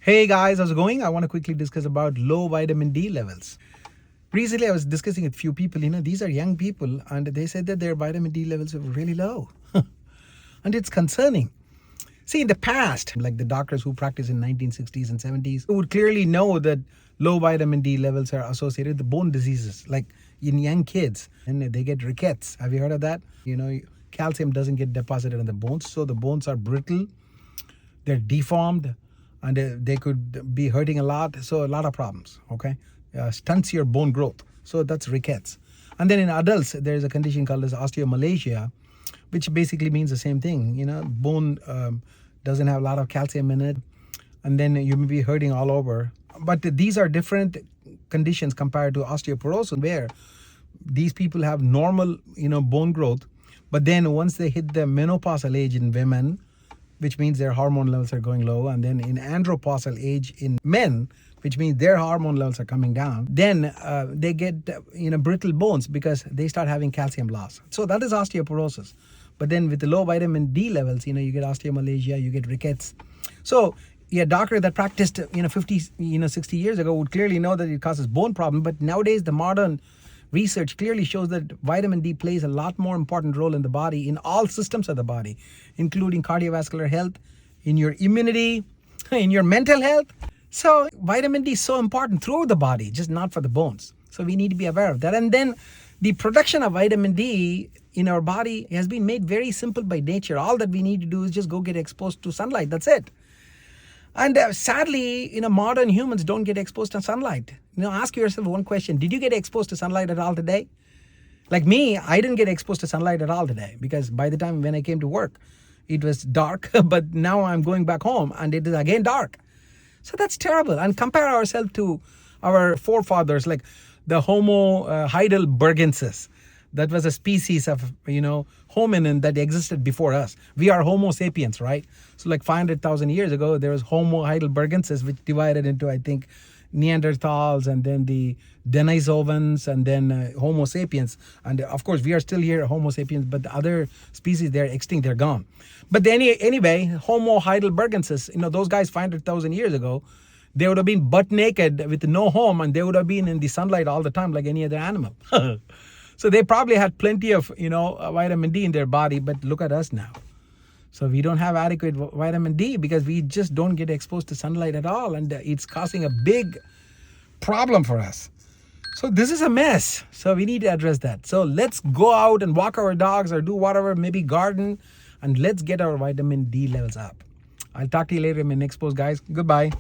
Hey guys, how's it going? I want to quickly discuss about low vitamin D levels. Recently, I was discussing with few people, these are young people, and they said that their vitamin D levels are really low. And it's concerning. See, in the past, like the doctors who practiced in 1960s and 70s would clearly know that low vitamin D levels are associated with bone diseases, like in young kids, and they get rickets. Have you heard of that? Calcium doesn't get deposited in the bones, so the bones are brittle, they're deformed, and they could be hurting a lot. So a lot of problems. Okay, stunts your bone growth. So that's rickets. And then in adults, there's a condition called as osteomalacia, which basically means the same thing. Bone doesn't have a lot of calcium in it, and then you may be hurting all over. But these are different conditions compared to osteoporosis, where these people have normal, bone growth, but then once they hit the menopausal age in women, which means their hormone levels are going low, and then in andropausal age in men, which means their hormone levels are coming down, then they get brittle bones because they start having calcium loss. So that is osteoporosis. But then with the low vitamin D levels, you get osteomalacia, you get rickets. So a doctor that practiced 50 60 years ago would clearly know that it causes bone problem. But nowadays the modern research clearly shows that vitamin D plays a lot more important role in the body, in all systems of the body, including cardiovascular health, in your immunity, in your mental health. So vitamin D is so important throughout the body, just not for the bones. So we need to be aware of that. And then the production of vitamin D in our body has been made very simple by nature. All that we need to do is just go get exposed to sunlight. That's it. And sadly, modern humans don't get exposed to sunlight. Ask yourself one question. Did you get exposed to sunlight at all today? Like me, I didn't get exposed to sunlight at all today, because by the time when I came to work, it was dark. But now I'm going back home and it is again dark. So that's terrible. And compare ourselves to our forefathers, like the Homo heidelbergensis. That was a species of, hominin that existed before us. We are Homo sapiens, right? So like 500,000 years ago, there was Homo heidelbergensis, which divided into, I think, Neanderthals, and then the Denisovans, and then Homo sapiens. And of course, we are still here, Homo sapiens, but the other species, they're extinct, they're gone. But anyway, Homo heidelbergensis, those guys 500,000 years ago, they would have been butt naked with no home, and they would have been in the sunlight all the time like any other animal. So they probably had plenty of, vitamin D in their body, but look at us now. So we don't have adequate vitamin D because we just don't get exposed to sunlight at all, and it's causing a big problem for us. So this is a mess. So we need to address that. So let's go out and walk our dogs or do whatever, maybe garden, and let's get our vitamin D levels up. I'll talk to you later in my next post, guys. Goodbye.